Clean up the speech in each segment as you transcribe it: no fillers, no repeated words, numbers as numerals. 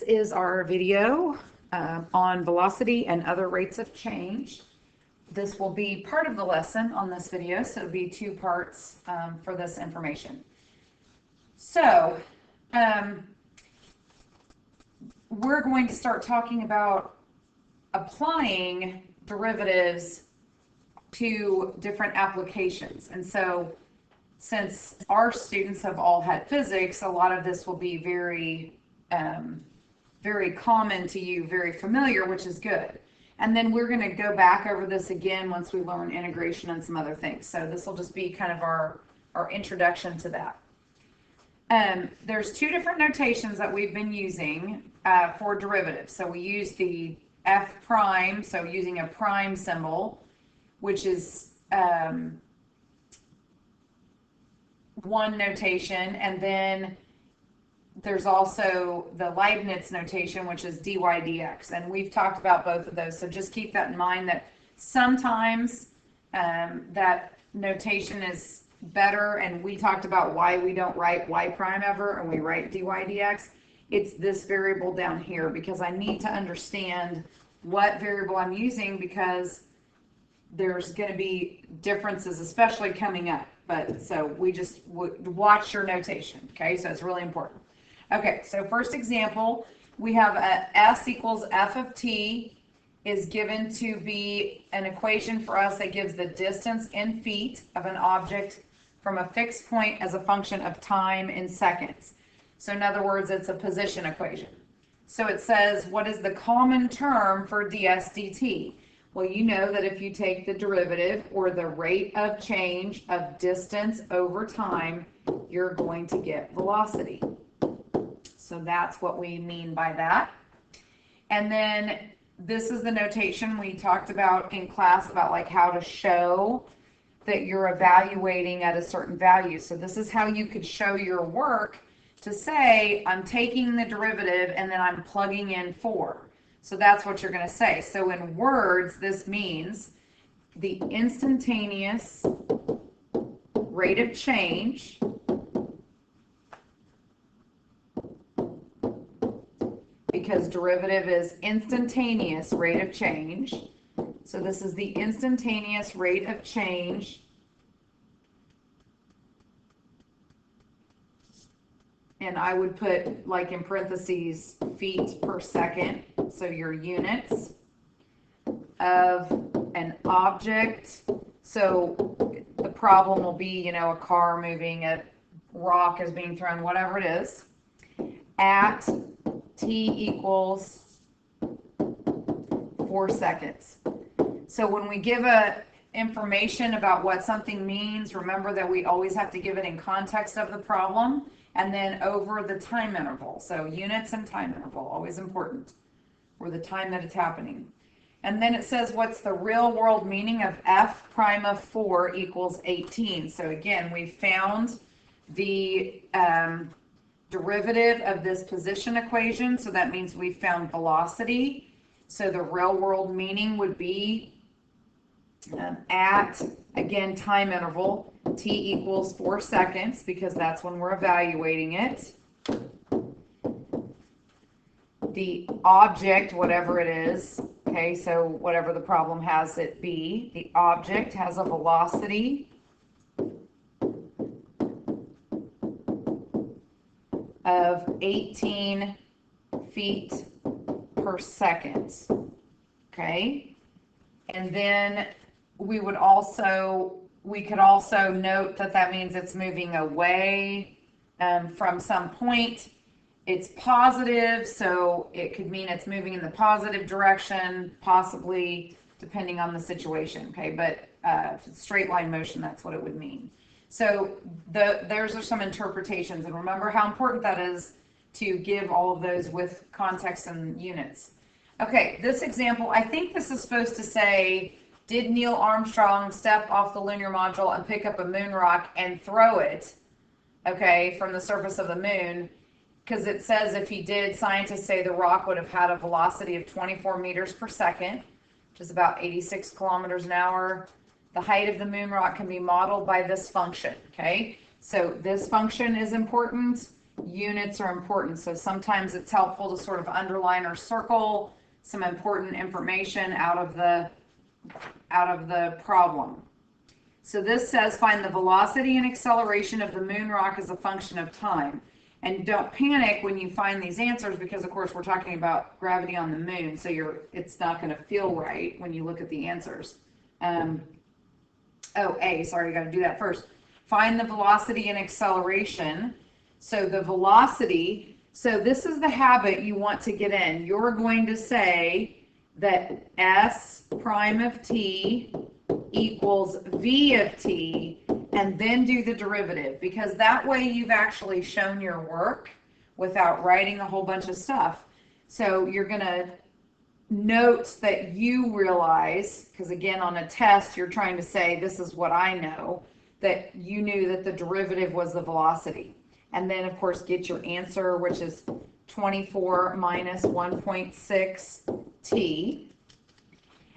is our video on velocity and other rates of change. This will be part of the lesson on this video, so it'll be two parts for this information. So we're going to start talking about applying derivatives to different applications. And so since our students have all had physics, a lot of this will be very common to you, very familiar, which is good. And then we're going to go back over this again once we learn integration and some other things. So this will just be kind of our introduction to that. There's two different notations that we've been using for derivatives. So we use the F prime, so using a prime symbol, which is one notation, and then there's also the Leibniz notation, which is dy dx, and we've talked about both of those, so just keep that in mind that sometimes that notation is better, and we talked about why we don't write y prime ever and we write dy dx. It's this variable down here because I need to understand what variable I'm using because there's going to be differences, especially coming up. But so we just watch your notation, okay? So it's really important. Okay, so first example, we have a S equals f of t is given to be an equation for us that gives the distance in feet of an object from a fixed point as a function of time in seconds. So in other words, it's a position equation. So it says, what is the common term for ds dt? Well, you know that if you take the derivative or the rate of change of distance over time, you're going to get velocity. So that's what we mean by that. And then this is the notation we talked about in class about like how to show that you're evaluating at a certain value. So this is how you could show your work to say, I'm taking the derivative and then I'm plugging in 4. So that's what you're going to say. So in words, this means the instantaneous rate of change because derivative is instantaneous rate of change. So this is the instantaneous rate of change and I would put like in parentheses feet per second, so your units of an object. So the problem will be, you know, a car moving, a rock is being thrown, whatever it is, at t equals 4 seconds. So when we give information about what something means, remember that we always have to give it in context of the problem and then over the time interval. So units and time interval, always important, or the time that it's happening. And then it says what's the real world meaning of f prime of 4 equals 18. So again, we found the derivative of this position equation, so that means we found velocity. So the real world meaning would be at, again, time interval, t equals 4 seconds, because that's when we're evaluating it. The object, whatever it is, okay, so whatever the problem has it be, the object has a velocity of 18 feet per second, okay? And then we could also note that that means it's moving away from some point. It's positive, so it could mean it's moving in the positive direction, possibly, depending on the situation, okay? But if it's straight line motion, that's what it would mean. So those are some interpretations, and remember how important that is to give all of those with context and units. Okay, this example, I think this is supposed to say, did Neil Armstrong step off the lunar module and pick up a moon rock and throw it, okay, from the surface of the moon? Because it says if he did, scientists say the rock would have had a velocity of 24 meters per second, which is about 86 kilometers an hour. The height of the moon rock can be modeled by this function, okay? So this function is important. units are important. So sometimes it's helpful to sort of underline or circle some important information out of the problem. So this says find the velocity and acceleration of the moon rock as a function of time. And don't panic when you find these answers, because of course we're talking about gravity on the moon, so it's not going to feel right when you look at the answers. Sorry, I got to do that first. Find the velocity and acceleration. So the velocity, so this is the habit you want to get in. You're going to say that S prime of t equals v of t, and then do the derivative, because that way you've actually shown your work without writing a whole bunch of stuff. So you're going to note that you realize, because again on a test you're trying to say this is what I know, that you knew that the derivative was the velocity. And then of course get your answer, which is 24 minus 1.6 t.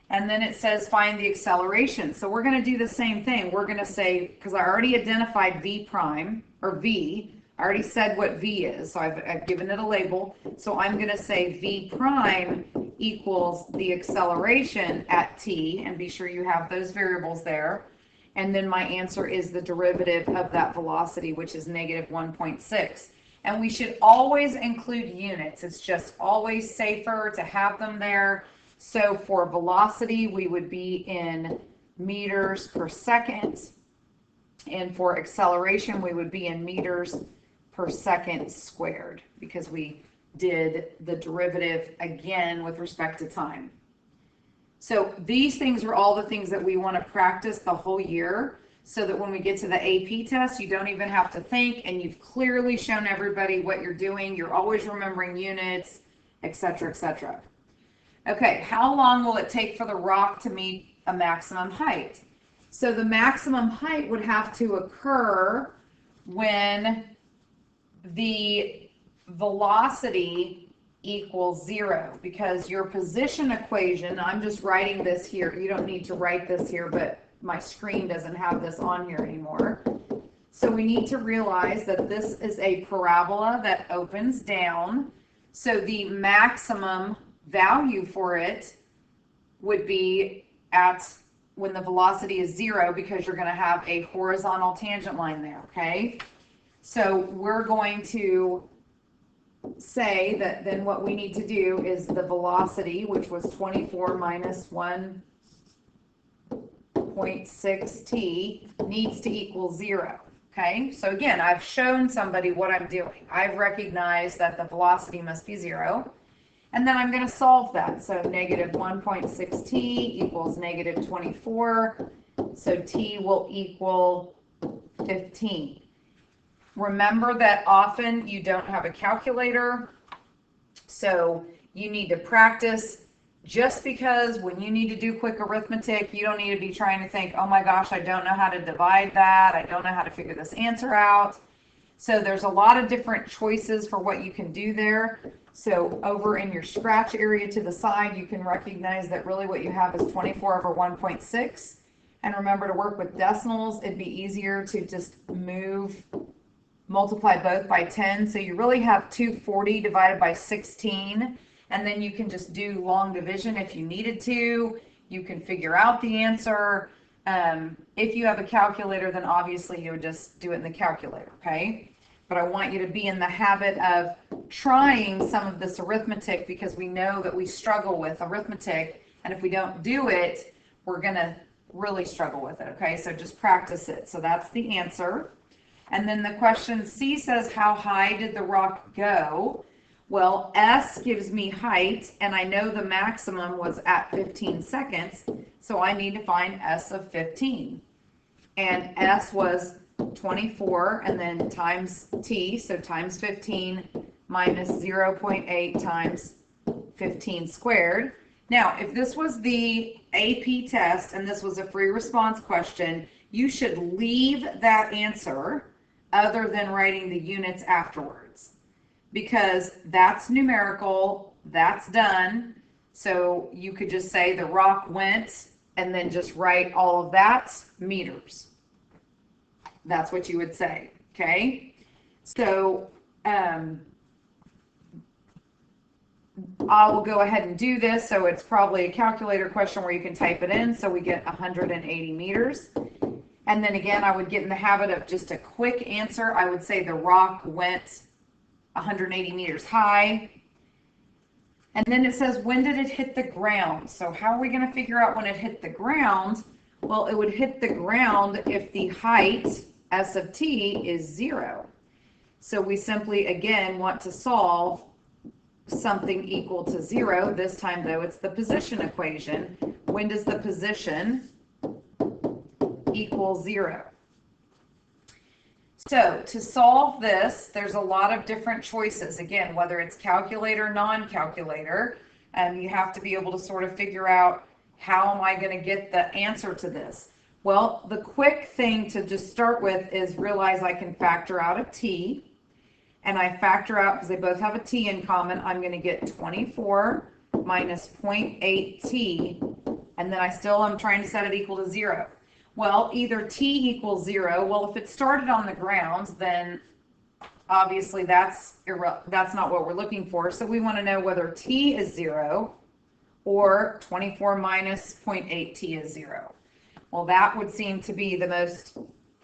And then it says find the acceleration. So we're going to do the same thing. We're going to say, because I already identified v prime, or v, I already said what v is, so I've given it a label. So I'm going to say v prime equals the acceleration at t, and be sure you have those variables there. And then my answer is the derivative of that velocity, which is negative 1.6. And we should always include units. It's just always safer to have them there. So for velocity, we would be in meters per second. And for acceleration, we would be in meters per second squared, because we did the derivative again with respect to time. So these things are all the things that we want to practice the whole year, so that when we get to the AP test, you don't even have to think, and you've clearly shown everybody what you're doing. You're always remembering units, etc., etc. Okay, how long will it take for the rock to meet a maximum height? So the maximum height would have to occur when the velocity equals 0, because your position equation, I'm just writing this here. You don't need to write this here, but my screen doesn't have this on here anymore. So we need to realize that this is a parabola that opens down. So the maximum value for it would be at when the velocity is 0, because you're going to have a horizontal tangent line there, okay? So we're going to say that then what we need to do is the velocity, which was 24 minus 1.6 t, needs to equal 0. Okay, so again, I've shown somebody what I'm doing. I've recognized that the velocity must be 0. And then I'm going to solve that. So negative 1.6 t equals negative 24. So t will equal 15. Remember that often you don't have a calculator, so you need to practice. Just because when you need to do quick arithmetic, you don't need to be trying to think, oh my gosh, I don't know how to divide that. I don't know how to figure this answer out. So there's a lot of different choices for what you can do there. So over in your scratch area to the side, you can recognize that really what you have is 24 over 1.6. And remember to work with decimals. It'd be easier to just multiply both by 10. So you really have 240 divided by 16. And then you can just do long division if you needed to. You can figure out the answer. If you have a calculator, then obviously you would just do it in the calculator, okay? But I want you to be in the habit of trying some of this arithmetic, because we know that we struggle with arithmetic, and if we don't do it, we're going to really struggle with it, okay? So just practice it. So that's the answer. And then the question C says, how high did the rock go? Well, S gives me height, and I know the maximum was at 15 seconds, so I need to find S of 15. And S was 24, and then times T, so times 15 minus 0.8 times 15 squared. Now, if this was the AP test and this was a free response question, you should leave that answer other than writing the units afterwards, because that's numerical, that's done. So you could just say the rock went, and then just write all of that meters. That's what you would say, okay? So I will go ahead and do this. So it's probably a calculator question where you can type it in. So we get 180 meters. And then again, I would get in the habit of just a quick answer. I would say the rock went 180 meters high. And then it says, when did it hit the ground? So how are we going to figure out when it hit the ground? Well, it would hit the ground if the height, S of t, is 0. So we simply, again, want to solve something equal to 0. This time, though, it's the position equation. When does the position equal 0? So to solve this, there's a lot of different choices. Again, whether it's calculator, non-calculator, you have to be able to sort of figure out, how am I going to get the answer to this? Well, the quick thing to just start with is realize I can factor out a t. And I factor out, because they both have a t in common, I'm going to get 24 minus 0.8t. And then I still am trying to set it equal to 0. Well, either t equals 0. Well, if it started on the ground, then obviously that's not what we're looking for. So we want to know whether t is 0 or 24 minus 0.8t is 0. Well, that would seem to be the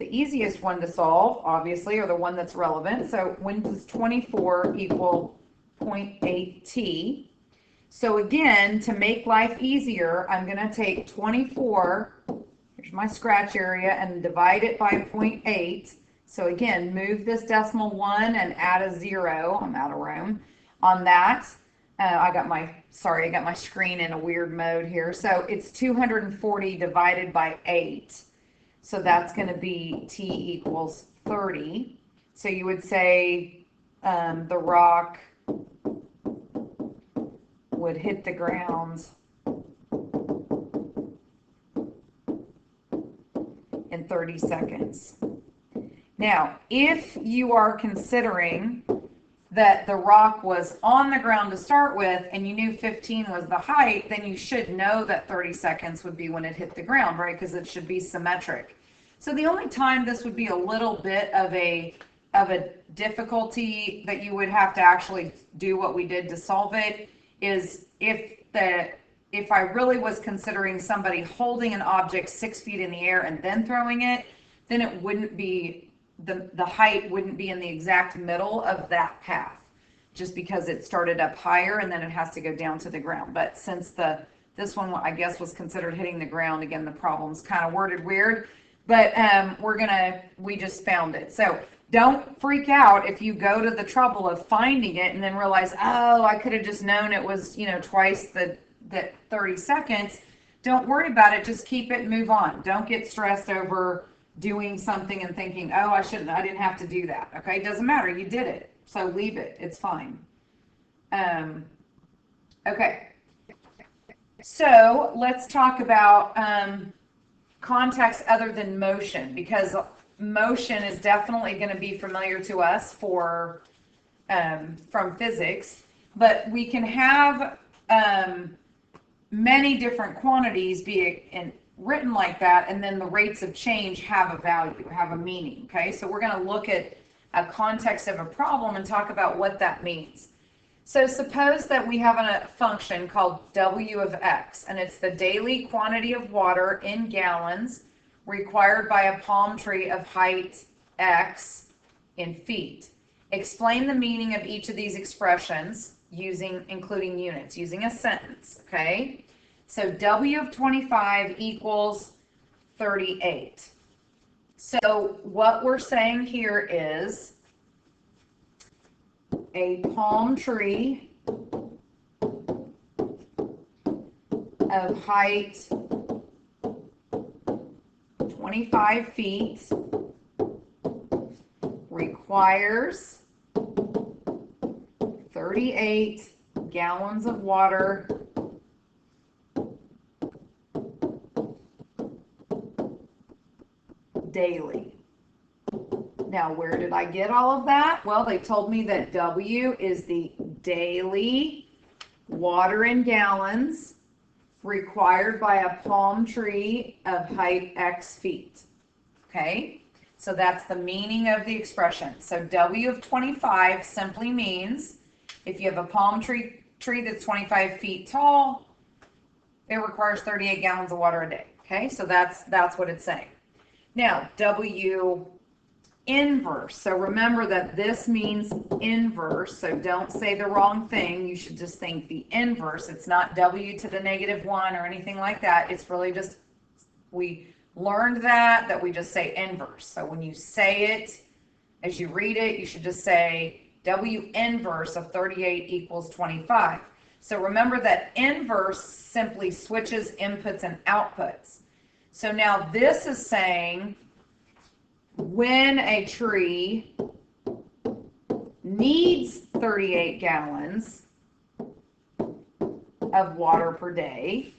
easiest one to solve, obviously, or the one that's relevant. So when does 24 equal 0.8t? So again, to make life easier, I'm going to take 24, here's my scratch area, and divide it by 0.8. So again, move this decimal 1 and add a 0. I'm out of room on that. I got my screen in a weird mode here. So it's 240 divided by 8. So that's going to be t equals 30. So you would say the rock would hit the ground in 30 seconds. Now, if you are considering that the rock was on the ground to start with and you knew 15 was the height, then you should know that 30 seconds would be when it hit the ground, right? Because it should be symmetric. So the only time this would be a little bit of a difficulty that you would have to actually do what we did to solve it is if I really was considering somebody holding an object 6 feet in the air and then throwing it, then it wouldn't be the height wouldn't be in the exact middle of that path, just because it started up higher and then it has to go down to the ground. But since this one, I guess, was considered hitting the ground, again, the problem's kind of worded weird, but we just found it. So don't freak out if you go to the trouble of finding it and then realize, oh, I could have just known it was, twice the 30 seconds. Don't worry about it. Just keep it and move on. Don't get stressed over doing something and thinking, oh, I didn't have to do that. Okay, it doesn't matter. You did it. So leave it. It's fine. Okay. So let's talk about context other than motion, because motion is definitely going to be familiar to us from physics, but we can have many different quantities be written like that, and then the rates of change have a value, have a meaning. Okay, so we're going to look at a context of a problem and talk about what that means. So suppose that we have a function called W of x, and it's the daily quantity of water in gallons required by a palm tree of height x in feet. Explain the meaning of each of these expressions including units, using a sentence. Okay, so W of 25 equals 38. So what we're saying here is a palm tree of height 25 feet requires 38 gallons of water daily. Now, where did I get all of that? Well, they told me that W is the daily water in gallons required by a palm tree of height x feet. Okay, So that's the meaning of the expression. So W of 25 simply means if you have a palm tree that's 25 feet tall, it requires 38 gallons of water a day. Okay, so that's what it's saying. Now, W inverse. So remember that this means inverse. So don't say the wrong thing. You should just think the inverse. It's not W to the -1 or anything like that. It's really just, we learned that we just say inverse. So when you say it, as you read it, you should just say W inverse of 38 equals 25. So remember that inverse simply switches inputs and outputs. So now this is saying when a tree needs 38 gallons of water per day,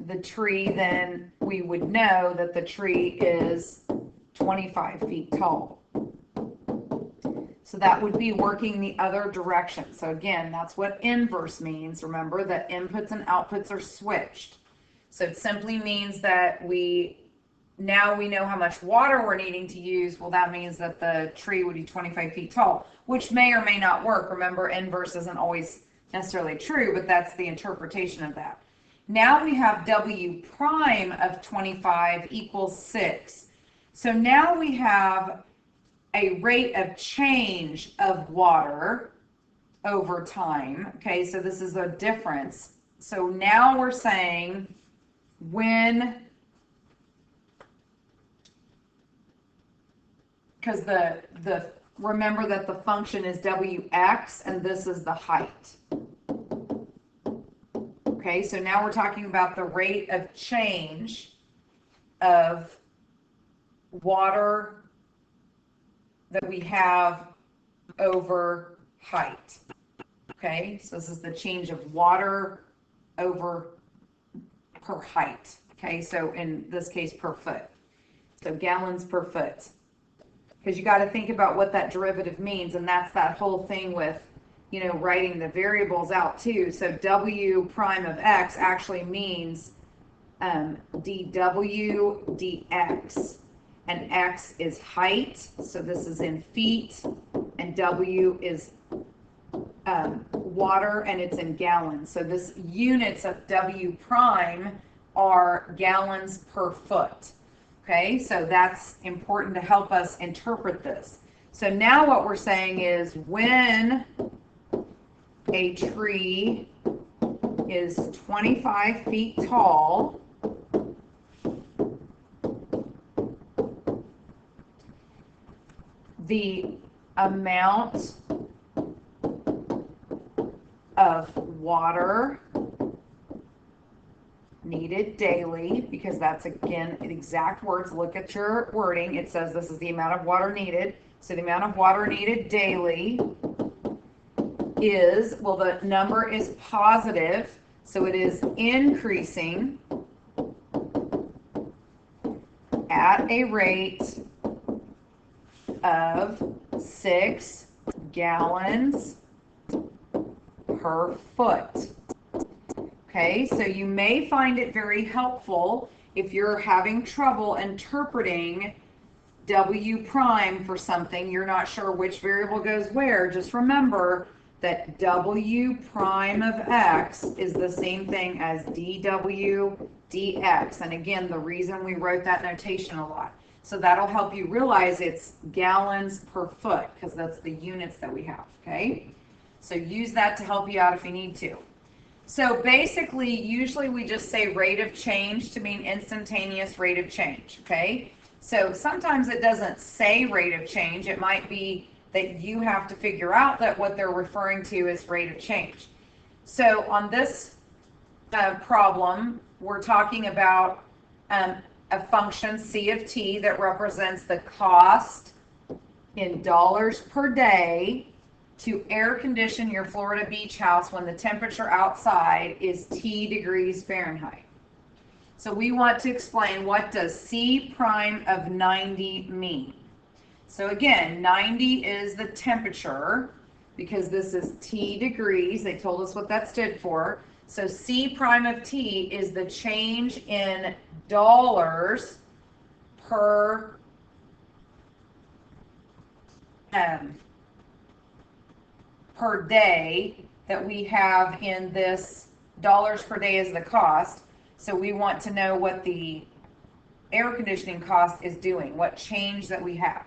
the tree, then we would know that the tree is 25 feet tall. So that would be working the other direction. So again, that's what inverse means. Remember that inputs and outputs are switched. So it simply means that now we know how much water we're needing to use. Well, that means that the tree would be 25 feet tall, which may or may not work. Remember, inverse isn't always necessarily true, but that's the interpretation of that. Now we have W prime of 25 equals 6. So now we have a rate of change of water over time. Okay, so this is a difference. So now we're saying because remember that the function is Wx and this is the height. Okay, so now we're talking about the rate of change of water that we have over height. Okay, so this is the change of water over per height. Okay, so in this case per foot. So gallons per foot. Because you got to think about what that derivative means, and that's that whole thing with, you know, writing the variables out too. So W prime of X actually means dW dx. And X is height, so this is in feet, and W is water, and it's in gallons. So this units of W prime are gallons per foot. Okay, so that's important to help us interpret this. So now what we're saying is when a tree is 25 feet tall, the amount of water needed daily, because that's again exact words, look at your wording, it says this is the amount of water needed. So the amount of water needed daily is, well, the number is positive, so it is increasing at a rate of 6 gallons per foot. Okay, so you may find it very helpful if you're having trouble interpreting W prime for something, you're not sure which variable goes where. Just remember that W prime of X is the same thing as dW dx. And again, the reason we wrote that notation a lot. So that'll help you realize it's gallons per foot, because that's the units that we have, okay? So use that to help you out if you need to. So basically, usually we just say rate of change to mean instantaneous rate of change, okay? So sometimes it doesn't say rate of change. It might be that you have to figure out that what they're referring to is rate of change. So on this problem, we're talking about a function C of t that represents the cost in dollars per day to air condition your Florida beach house when the temperature outside is T degrees Fahrenheit. So we want to explain, what does C prime of 90 mean? So again, 90 is the temperature because this is T degrees. They told us what that stood for. So C prime of T is the change in dollars per per day that we have in this. Dollars per day is the cost. So we want to know what the air conditioning cost is doing, what change that we have.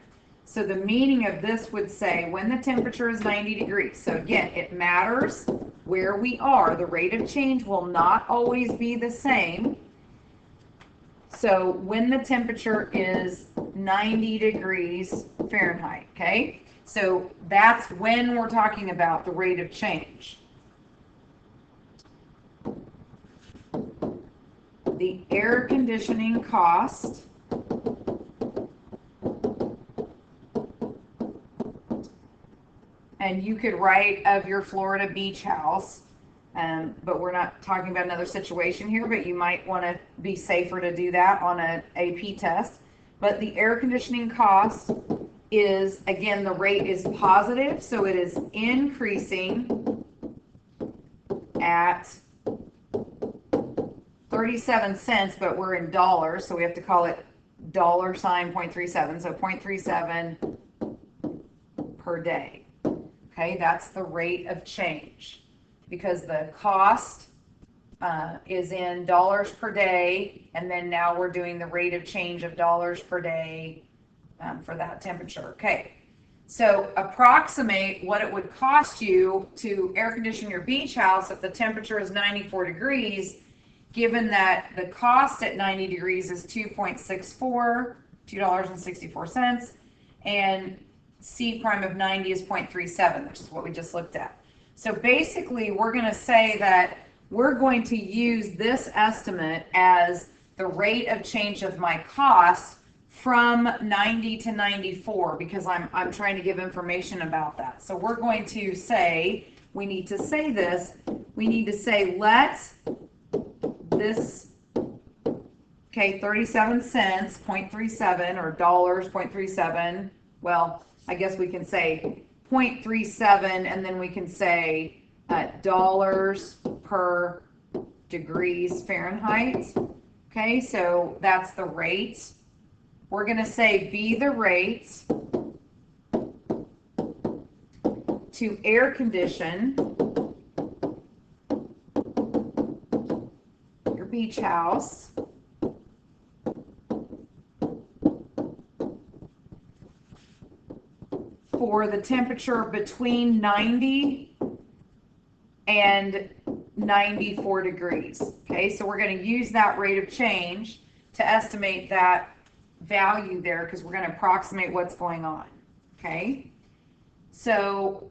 So the meaning of this would say when the temperature is 90 degrees. So again, it matters where we are. The rate of change will not always be the same. So when the temperature is 90 degrees Fahrenheit, okay? So that's when we're talking about the rate of change. The air conditioning cost and you could write of your Florida beach house, but we're not talking about another situation here, but you might want to be safer to do that on an AP test. But the air conditioning cost is, again, the rate is positive, so it is increasing at 37 cents, but we're in dollars, so we have to call it dollar sign 0.37, so 0.37 per day. Okay, that's the rate of change because the cost is in dollars per day, and then now we're doing the rate of change of dollars per day for that temperature. Okay, so approximate what it would cost you to air condition your beach house if the temperature is 94 degrees, given that the cost at 90 degrees is $2.64, and C prime of 90 is 0.37, which is what we just looked at. So basically, we're going to say that we're going to use this estimate as the rate of change of my cost from 90 to 94 because I'm trying to give information about that. So we're going to say, we need to say this, we need to say let this, okay, 37 cents, 0.37, or dollars, 0.37, well, I guess we can say 0.37, and then we can say dollars per degrees Fahrenheit. Okay, so that's the rate. We're going to say be the rate to air condition your beach house for the temperature between 90 and 94 degrees. Okay, so we're going to use that rate of change to estimate that value there because we're going to approximate what's going on. Okay, so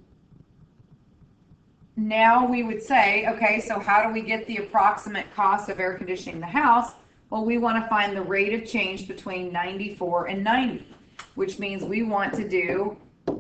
now we would say, okay, so how do we get the approximate cost of air conditioning the house? Well, we want to find the rate of change between 94 and 90, which means we want to do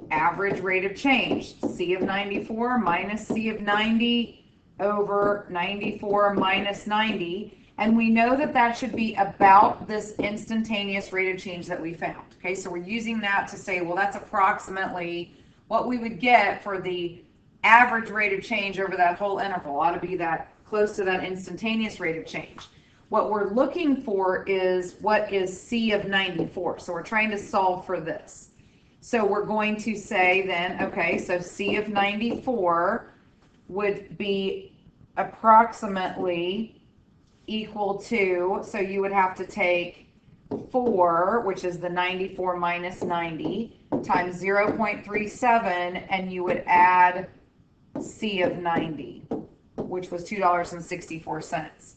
average rate of change, C of 94 minus C of 90 over 94 minus 90, and we know that that should be about this instantaneous rate of change that we found. Okay, so we're using that to say, well, that's approximately what we would get for the average rate of change over that whole interval. Ought to be that close to that instantaneous rate of change. What we're looking for is what is C of 94, so we're trying to solve for this. So we're going to say then, okay, so C of 94 would be approximately equal to, so you would have to take 4, which is the 94 minus 90, times 0.37, and you would add C of 90, which was $2.64.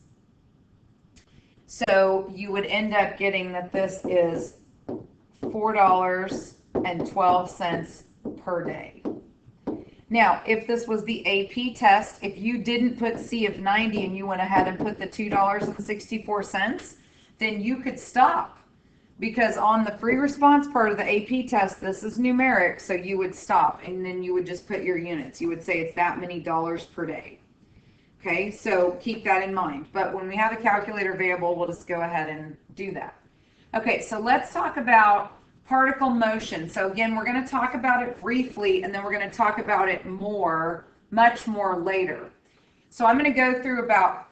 So you would end up getting that this is $4.12 per day. Now, if this was the AP test, if you didn't put C of 90 and you went ahead and put the $2.64, then you could stop. Because on the free response part of the AP test, this is numeric, so you would stop and then you would just put your units. You would say it's that many dollars per day. Okay, so keep that in mind. But when we have a calculator available, we'll just go ahead and do that. Okay, so let's talk about particle motion. So again, we're going to talk about it briefly, and then we're going to talk about it more, much more later. So I'm going to go through about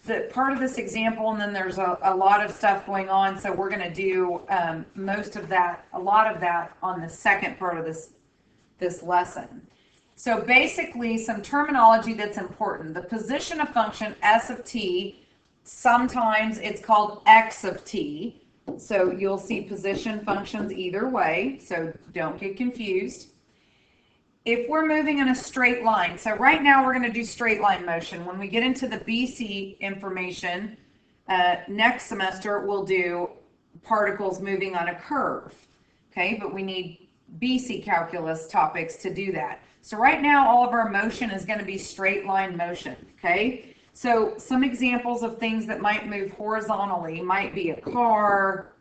the part of this example, and then there's a lot of stuff going on. So we're going to do most of that, a lot of that on the second part of this lesson. So basically, some terminology that's important. The position of function s of t, sometimes it's called x of t. So you'll see position functions either way, so don't get confused. If we're moving in a straight line, so right now we're going to do straight line motion. When we get into the BC information, next semester we'll do particles moving on a curve, okay? But we need BC calculus topics to do that. So right now all of our motion is going to be straight line motion, okay? So some examples of things that might move horizontally might be a car,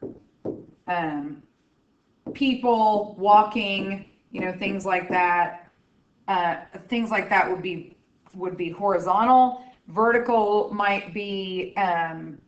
people walking, you know, things like that. Things like that would be horizontal. Vertical might be, and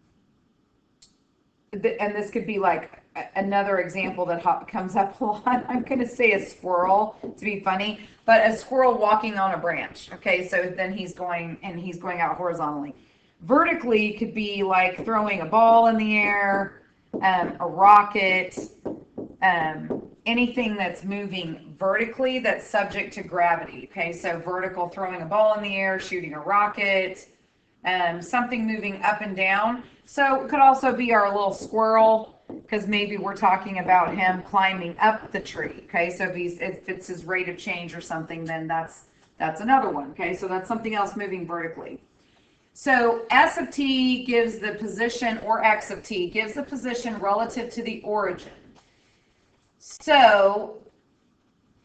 this could be like another example that comes up a lot. I'm going to say a squirrel to be funny, but a squirrel walking on a branch. Okay, so then he's going out horizontally. Vertically could be like throwing a ball in the air, a rocket, anything that's moving vertically that's subject to gravity. Okay, so vertical, throwing a ball in the air, shooting a rocket, something moving up and down. So it could also be our little squirrel, because maybe we're talking about him climbing up the tree. Okay, so if it's his rate of change or something, then that's another one. Okay, so that's something else moving vertically. So S of t gives the position, or X of t gives the position relative to the origin. So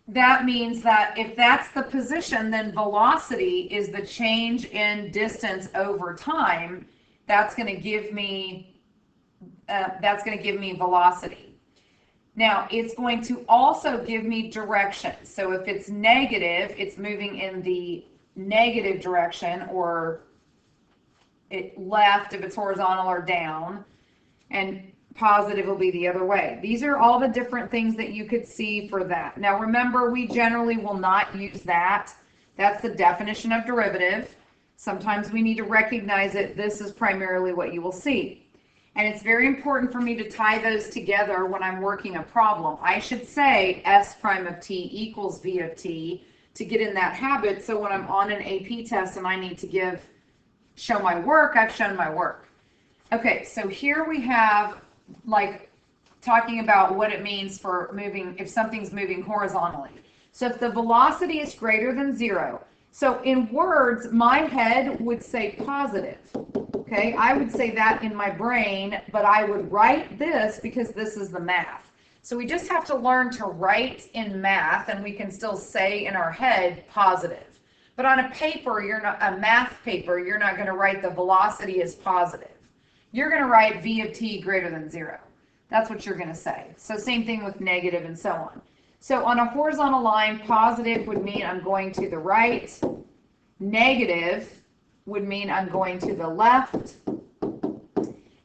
that means that if that's the position, then velocity is the change in distance over time. That's going to give me velocity. Now it's going to also give me direction. So if it's negative, it's moving in the negative direction, or left if it's horizontal, or down, and positive will be the other way. These are all the different things that you could see for that. Now remember, we generally will not use that. That's the definition of derivative. Sometimes we need to recognize it. This is primarily what you will see. And it's very important for me to tie those together when I'm working a problem. I should say S prime of t equals V of t to get in that habit, so when I'm on an AP test and I need to show my work, I've shown my work. Okay, so here we have like talking about what it means for moving, if something's moving horizontally. So if the velocity is greater than 0, so in words, my head would say positive. Okay, I would say that in my brain, but I would write this because this is the math. So we just have to learn to write in math, and we can still say in our head positive. But on a paper, a math paper, you're not going to write the velocity as positive. You're going to write V of t greater than 0. That's what you're going to say. So same thing with negative and so on. So on a horizontal line, positive would mean I'm going to the right. Negative would mean I'm going to the left.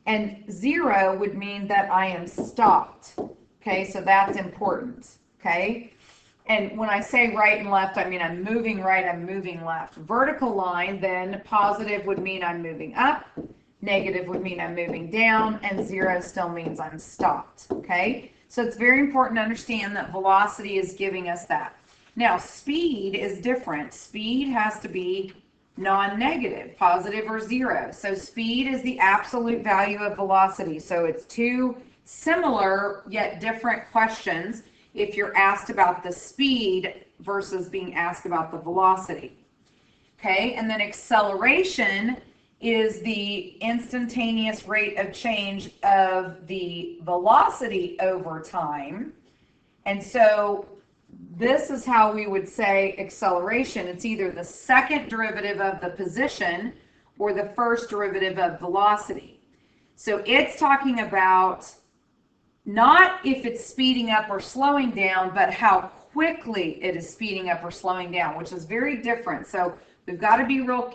And 0 would mean that I am stopped. Okay, so that's important. Okay. And when I say right and left, I mean I'm moving right, I'm moving left. Vertical line, then positive would mean I'm moving up. Negative would mean I'm moving down, and 0 still means I'm stopped, okay? So it's very important to understand that velocity is giving us that. Now, speed is different. Speed has to be non-negative, positive or 0. So speed is the absolute value of velocity. So it's two similar yet different questions if you're asked about the speed versus being asked about the velocity. Okay, and then acceleration is the instantaneous rate of change of the velocity over time. And so this is how we would say acceleration. It's either the second derivative of the position or the first derivative of velocity. So it's talking about not if it's speeding up or slowing down, but how quickly it is speeding up or slowing down, which is very different. So we've got to be real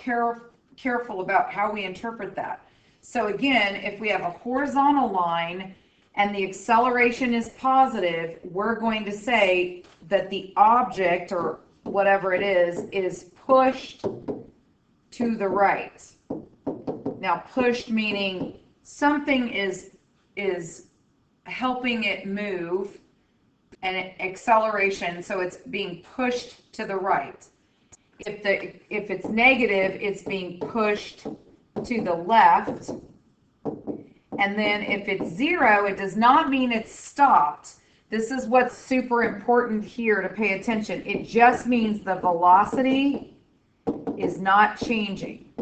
careful about how we interpret that. So again, if we have a horizontal line and the acceleration is positive, we're going to say that the object, or whatever it is pushed to the right. Now, pushed meaning something is helping it move, and acceleration, so it's being pushed to the right. If it's negative, it's being pushed to the left. And then if it's 0, it does not mean it's stopped. This is what's super important here to pay attention. It just means the velocity is not changing.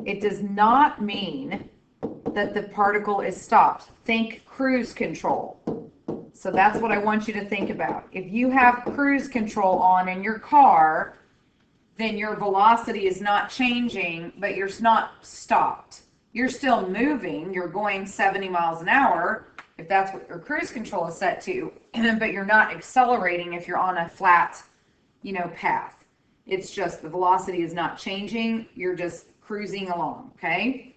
It does not mean that the particle is stopped. Think cruise control. So that's what I want you to think about. If you have cruise control on in your car, then your velocity is not changing, but you're not stopped. You're still moving. You're going 70 miles an hour, if that's what your cruise control is set to, but you're not accelerating if you're on a flat, path. It's just the velocity is not changing. You're just cruising along, okay?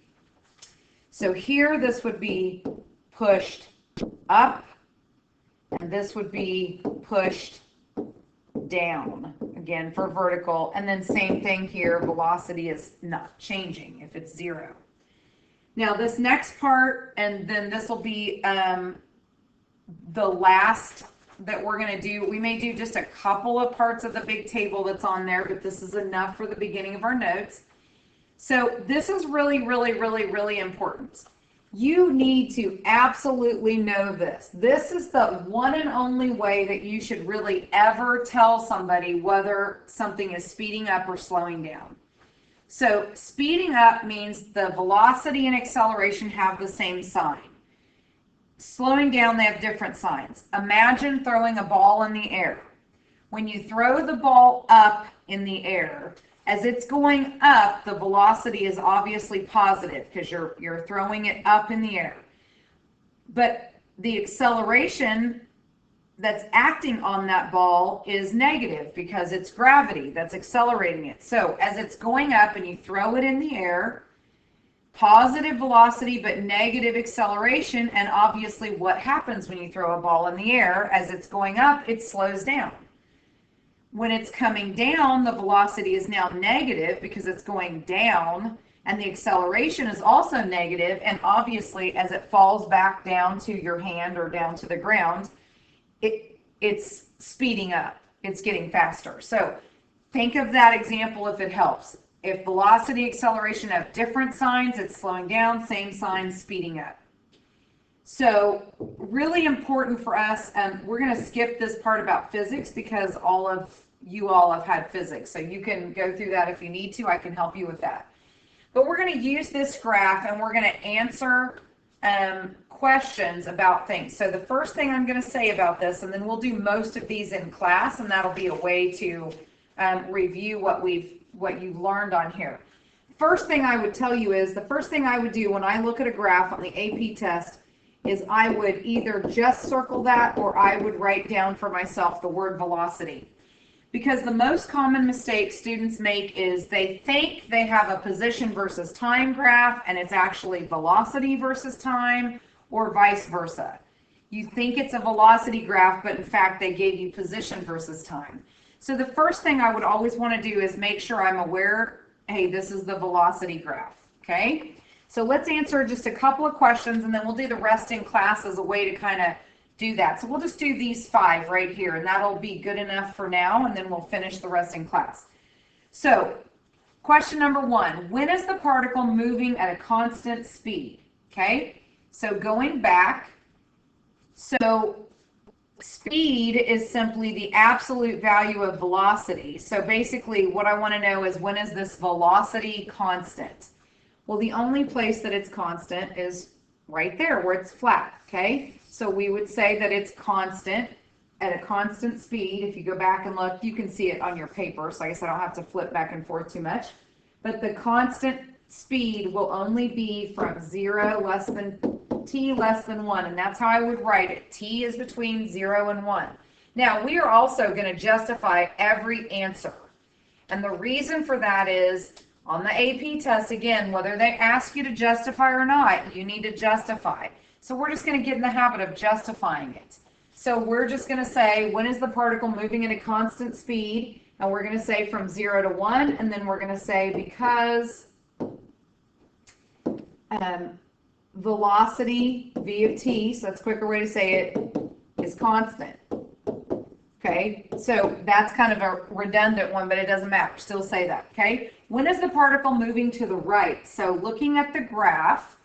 So here, this would be pushed up, and this would be pushed down, again, for vertical. And then same thing here, velocity is not changing if it's 0. Now this next part, and then this will be the last that we're going to do. We may do just a couple of parts of the big table that's on there, but this is enough for the beginning of our notes. So this is really, really, really, really important. You need to absolutely know this. This is the one and only way that you should really ever tell somebody whether something is speeding up or slowing down. So speeding up means the velocity and acceleration have the same sign. Slowing down, they have different signs. Imagine throwing a ball in the air. When you throw the ball up in the air, as it's going up, the velocity is obviously positive because you're throwing it up in the air. But the acceleration that's acting on that ball is negative because it's gravity that's accelerating it. So as it's going up and you throw it in the air, positive velocity but negative acceleration, and obviously what happens when you throw a ball in the air, as it's going up, it slows down. When it's coming down, the velocity is now negative because it's going down, and the acceleration is also negative, and obviously as it falls back down to your hand or down to the ground, it's speeding up. It's getting faster. So think of that example if it helps. If velocity, acceleration have different signs, it's slowing down, same signs, speeding up. So really important for us, we're going to skip this part about physics because you all have had physics. So you can go through that if you need to. I can help you with that. But we're going to use this graph and we're going to answer questions about things. So the first thing I'm going to say about this, and then we'll do most of these in class, and that'll be a way to review what you've learned on here. First thing I would tell you is the first thing I would do when I look at a graph on the AP test is I would either just circle that or I would write down for myself the word velocity. Because the most common mistake students make is they think they have a position versus time graph and it's actually velocity versus time, or vice versa. You think it's a velocity graph, but in fact they gave you position versus time. So the first thing I would always want to do is make sure I'm aware, hey, this is the velocity graph, okay? So let's answer just a couple of questions and then we'll do the rest in class as a way to kind of do that. So we'll just do these 5 right here, and that'll be good enough for now, and then we'll finish the rest in class. So question number 1, when is the particle moving at a constant speed? Okay, so going back, so speed is simply the absolute value of velocity. So basically what I want to know is, when is this velocity constant? Well, the only place that it's constant is right there where it's flat, okay? So we would say that it's constant at a constant speed. If you go back and look, you can see it on your paper, so I guess I don't have to flip back and forth too much. But the constant speed will only be from 0 less than t less than 1, and that's how I would write it. T is between 0 and 1. Now, we are also going to justify every answer. And the reason for that is, on the AP test, again, whether they ask you to justify or not, you need to justify. So we're just going to get in the habit of justifying it. So we're just going to say, when is the particle moving at a constant speed? And we're going to say from 0 to 1, and then we're going to say because velocity, v of t, so that's a quicker way to say it, is constant. Okay, so that's kind of a redundant one, but it doesn't matter. Still say that, okay? When is the particle moving to the right? So looking at the graph,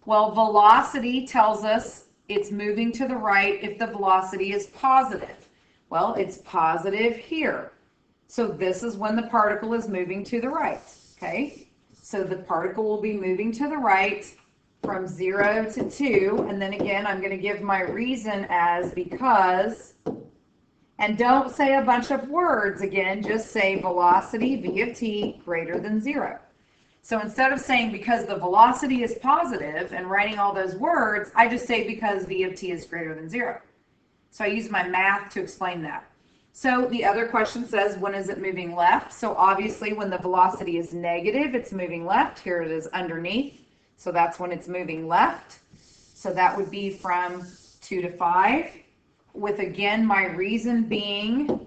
well, velocity tells us it's moving to the right if the velocity is positive. Well, it's positive here. So this is when the particle is moving to the right, okay? So the particle will be moving to the right from 0 to 2, and then again, I'm going to give my reason as because, and don't say a bunch of words again, just say velocity v of t greater than 0. So instead of saying because the velocity is positive and writing all those words, I just say because v of t is greater than 0. So I use my math to explain that. So the other question says, when is it moving left? So obviously when the velocity is negative, it's moving left. Here it is underneath. So that's when it's moving left. So that would be from 2 to 5, with again my reason being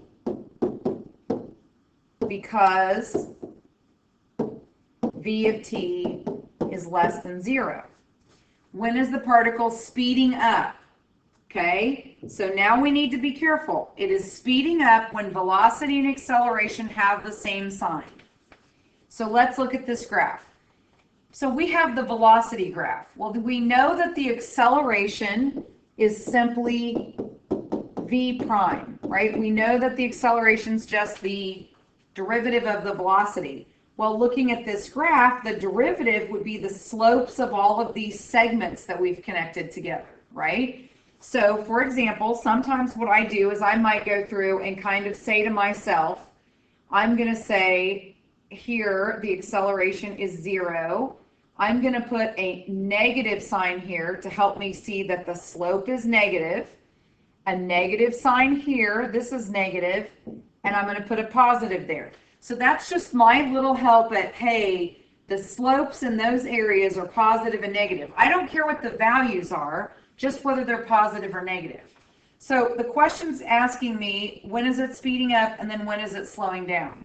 because v of t is less than 0. When is the particle speeding up? Okay, so now we need to be careful. It is speeding up when velocity and acceleration have the same sign. So let's look at this graph. So we have the velocity graph. Well, we know that the acceleration is simply v prime, right? We know that the acceleration is just the derivative of the velocity. Well, looking at this graph, the derivative would be the slopes of all of these segments that we've connected together, right? So, for example, sometimes what I do is I might go through and kind of say to myself, I'm going to say here the acceleration is 0. I'm going to put a negative sign here to help me see that the slope is negative. A negative sign here, this is negative, and I'm going to put a positive there. So that's just my little help at, hey, the slopes in those areas are positive and negative. I don't care what the values are, just whether they're positive or negative. So the question's asking me, when is it speeding up and then when is it slowing down?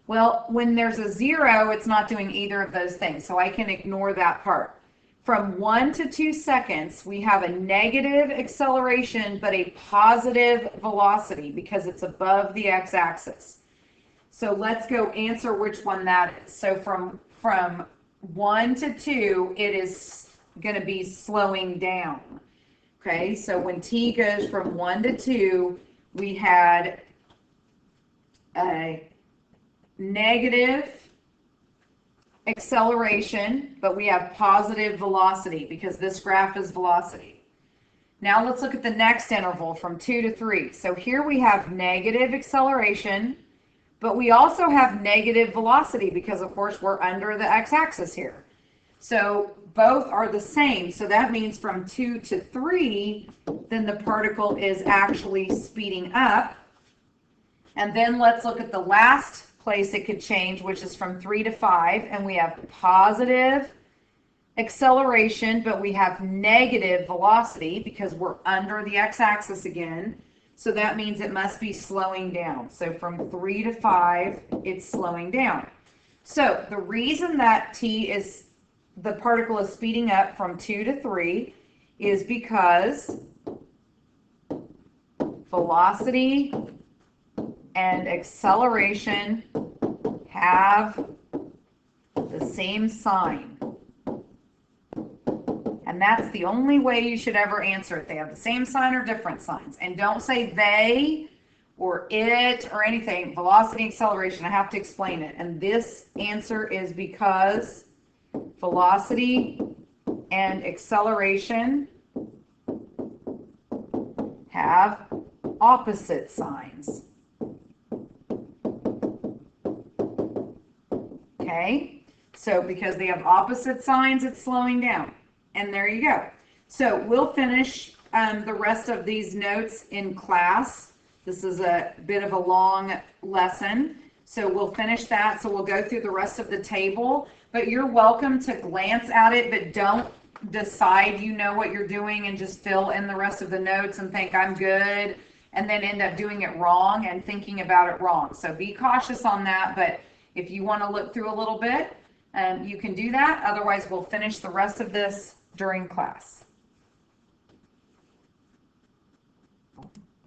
Well, when there's a 0, it's not doing either of those things, so I can ignore that part. From 1 to 2 seconds, we have a negative acceleration but a positive velocity because it's above the x-axis. So let's go answer which one that is. So from 1 to 2, it is going to be slowing down. Okay, so when t goes from 1 to 2, we had a negative acceleration, but we have positive velocity because this graph is velocity. Now let's look at the next interval from 2 to 3. So here we have negative acceleration, but we also have negative velocity because, of course, we're under the x-axis here. So both are the same. So that means from 2 to 3, then the particle is actually speeding up. And then let's look at the last place it could change, which is from 3 to 5. And we have positive acceleration, but we have negative velocity because we're under the x-axis again. So that means it must be slowing down. So from 3 to 5, it's slowing down. So the reason that the particle is speeding up from 2 to 3 is because velocity and acceleration have the same sign. And that's the only way you should ever answer it. They have the same sign or different signs. And don't say they or it or anything. Velocity and acceleration, I have to explain it. And this answer is because velocity and acceleration have opposite signs. Okay, so because they have opposite signs, it's slowing down. And there you go. So we'll finish the rest of these notes in class. This is a bit of a long lesson. So we'll finish that. So we'll go through the rest of the table. But you're welcome to glance at it, but don't decide you know what you're doing and just fill in the rest of the notes and think I'm good, and then end up doing it wrong and thinking about it wrong. So be cautious on that, but if you want to look through a little bit, you can do that. Otherwise, we'll finish the rest of this during class.